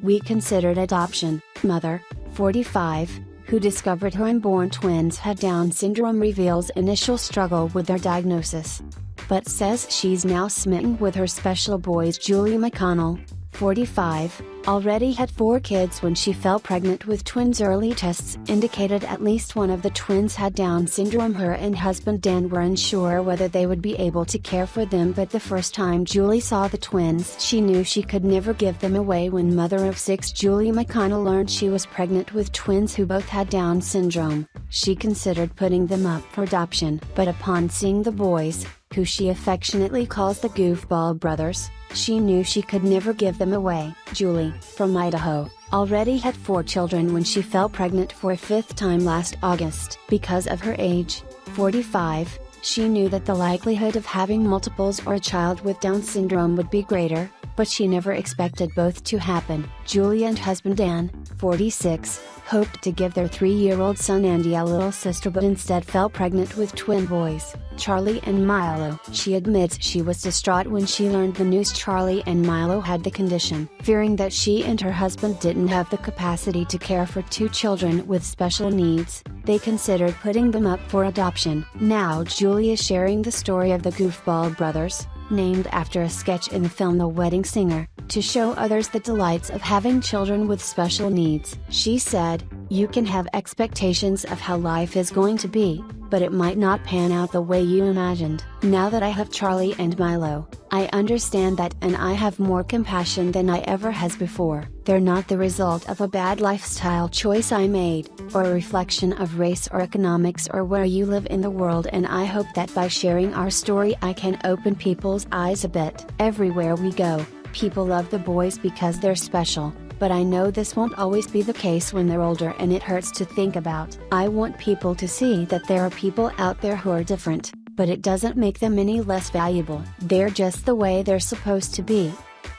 We considered adoption. Mother, 45, who discovered her unborn twins had Down syndrome, reveals initial struggle with their diagnosis, but says she's now smitten with her special boys. Julie McConnell, 45, already had 4 kids when she fell pregnant with twins. Early tests indicated at least one of the twins had Down syndrome. Her and husband Dan were unsure whether they would be able to care for them, but the first time Julie saw the twins, she knew she could never give them away. When mother of 6 Julie McConnell learned she was pregnant with twins who both had Down syndrome, she considered putting them up for adoption. But upon seeing the boys, who she affectionately calls the Goofball Brothers, she knew she could never give them away. Julie, from Idaho, already had 4 children when she fell pregnant for a 5th time last August. Because of her age, 45, she knew that the likelihood of having multiples or a child with Down syndrome would be greater, but she never expected both to happen. Julie and husband Dan, 46, hoped to give their 3-year-old son Andy a little sister, but instead fell pregnant with twin boys, Charlie and Milo. She admits she was distraught when she learned the news Charlie and Milo had the condition. Fearing that she and her husband didn't have the capacity to care for 2 children with special needs, they considered putting them up for adoption. Now Julie is sharing the story of the Goofball Brothers, named after a sketch in the film The Wedding Singer, to show others the delights of having children with special needs. She said, "You can have expectations of how life is going to be, but it might not pan out the way you imagined. Now that I have Charlie and Milo, I understand that, and I have more compassion than I ever has before. They're not the result of a bad lifestyle choice I made, or a reflection of race or economics or where you live in the world, and I hope that by sharing our story I can open people's eyes a bit. Everywhere we go, people love the boys because they're special, but I know this won't always be the case when they're older, and it hurts to think about. I want people to see that there are people out there who are different, but it doesn't make them any less valuable. They're just the way they're supposed to be."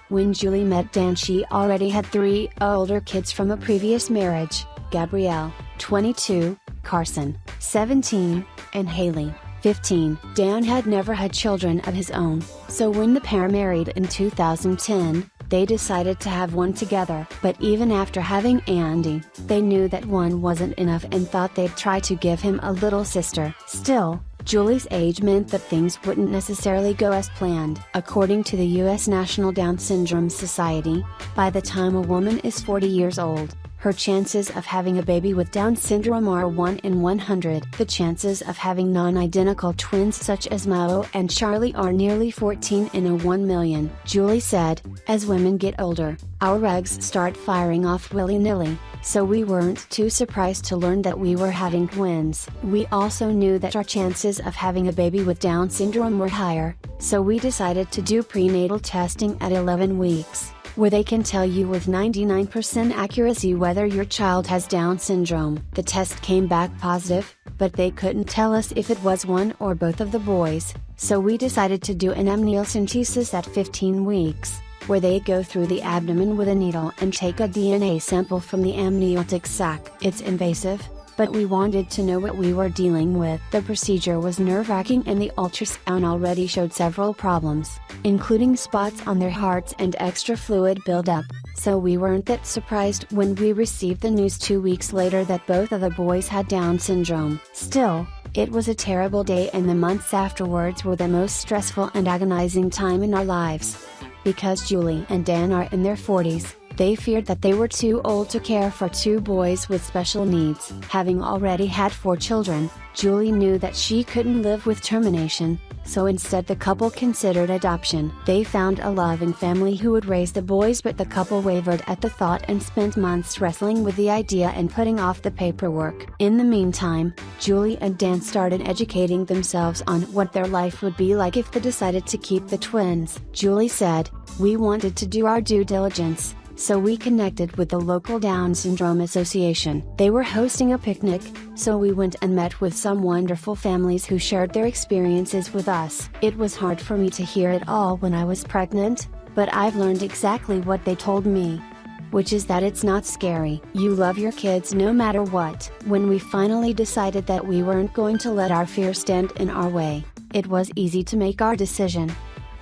When Julie met Dan, she already had 3 older kids from a previous marriage: Gabrielle, 22, Carson, 17, and Haley, 15. Dan had never had children of his own, so when the pair married in 2010, they decided to have one together. But even after having Andy, they knew that one wasn't enough and thought they'd try to give him a little sister. Still, Julie's age meant that things wouldn't necessarily go as planned. According to the U.S. National Down Syndrome Society, by the time a woman is 40 years old, her chances of having a baby with Down syndrome are 1 in 100. The chances of having non-identical twins such as Milo and Charlie are nearly 14 in a 1 million. Julie said, "As women get older, our eggs start firing off willy-nilly, so we weren't too surprised to learn that we were having twins. We also knew that our chances of having a baby with Down syndrome were higher, so we decided to do prenatal testing at 11 weeks. Where they can tell you with 99% accuracy whether your child has Down syndrome. The test came back positive, but they couldn't tell us if it was one or both of the boys, so we decided to do an amniocentesis at 15 weeks, where they go through the abdomen with a needle and take a DNA sample from the amniotic sac. It's invasive, but we wanted to know what we were dealing with. The procedure was nerve-wracking and the ultrasound already showed several problems, including spots on their hearts and extra fluid buildup, so we weren't that surprised when we received the news 2 weeks later that both of the boys had Down syndrome. Still, it was a terrible day, and the months afterwards were the most stressful and agonizing time in our lives. Because Julie and Dan are in their 40s, they feared that they were too old to care for 2 boys with special needs. Having already had 4 children, Julie knew that she couldn't live with termination, so instead the couple considered adoption. They found a loving family who would raise the boys, but the couple wavered at the thought and spent months wrestling with the idea and putting off the paperwork. In the meantime, Julie and Dan started educating themselves on what their life would be like if they decided to keep the twins. Julie said, "We wanted to do our due diligence, so we connected with the local Down Syndrome Association. They were hosting a picnic, so we went and met with some wonderful families who shared their experiences with us. It was hard for me to hear it all when I was pregnant, but I've learned exactly what they told me, which is that it's not scary. You love your kids no matter what." When we finally decided that we weren't going to let our fear stand in our way, it was easy to make our decision.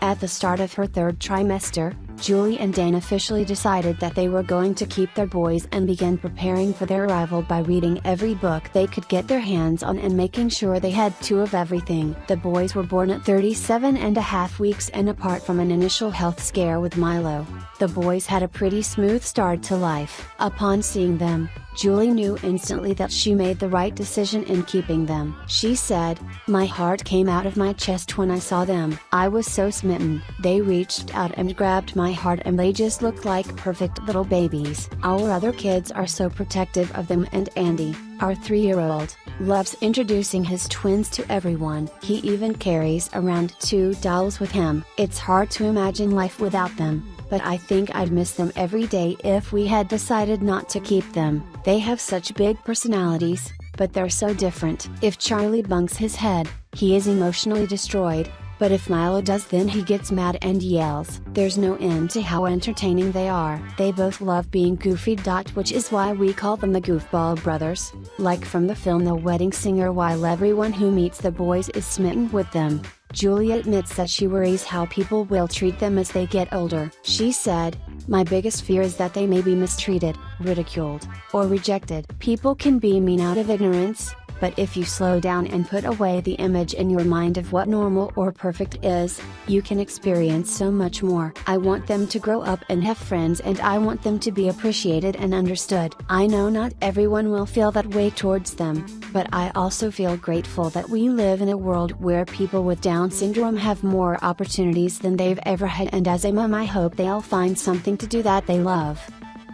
At the start of her 3rd trimester, Julie and Dan officially decided that they were going to keep their boys and began preparing for their arrival by reading every book they could get their hands on and making sure they had two of everything. The boys were born at 37.5 weeks and apart from an initial health scare with Milo, the boys had a pretty smooth start to life. Upon seeing them, Julie knew instantly that she made the right decision in keeping them. She said, "My heart came out of my chest when I saw them. I was so smitten. They reached out and grabbed my heart and they just looked like perfect little babies. Our other kids are so protective of them, and Andy, our 3-year-old, loves introducing his twins to everyone. He even carries around 2 dolls with him. It's hard to imagine life without them, but I think I'd miss them every day if we had decided not to keep them. They have such big personalities, but they're so different. If Charlie bunks his head, he is emotionally destroyed, but if Milo does, then he gets mad and yells. There's no end to how entertaining they are. They both love being goofy. Which is why we call them the Goofball Brothers, like from the film The Wedding Singer, while everyone who meets the boys is smitten with them." Julie admits that she worries how people will treat them as they get older. She said, "My biggest fear is that they may be mistreated, ridiculed, or rejected. People can be mean out of ignorance, but if you slow down and put away the image in your mind of what normal or perfect is, you can experience so much more. I want them to grow up and have friends, and I want them to be appreciated and understood. I know not everyone will feel that way towards them, but I also feel grateful that we live in a world where people with Down syndrome have more opportunities than they've ever had, and as a mom I hope they'll find something to do that they love."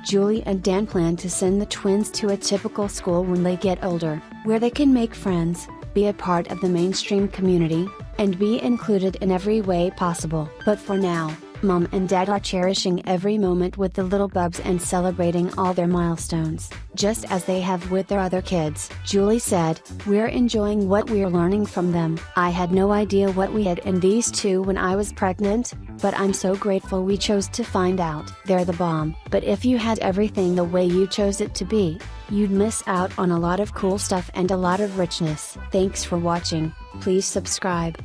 Julie and Dan plan to send the twins to a typical school when they get older, where they can make friends, be a part of the mainstream community, and be included in every way possible. But for now, Mom and Dad are cherishing every moment with the little bubs and celebrating all their milestones, just as they have with their other kids. Julie said, "We're enjoying what we're learning from them. I had no idea what we had in these two when I was pregnant, but I'm so grateful we chose to find out. They're the bomb. But if you had everything the way you chose it to be, you'd miss out on a lot of cool stuff and a lot of richness." Thanks for watching. Please subscribe.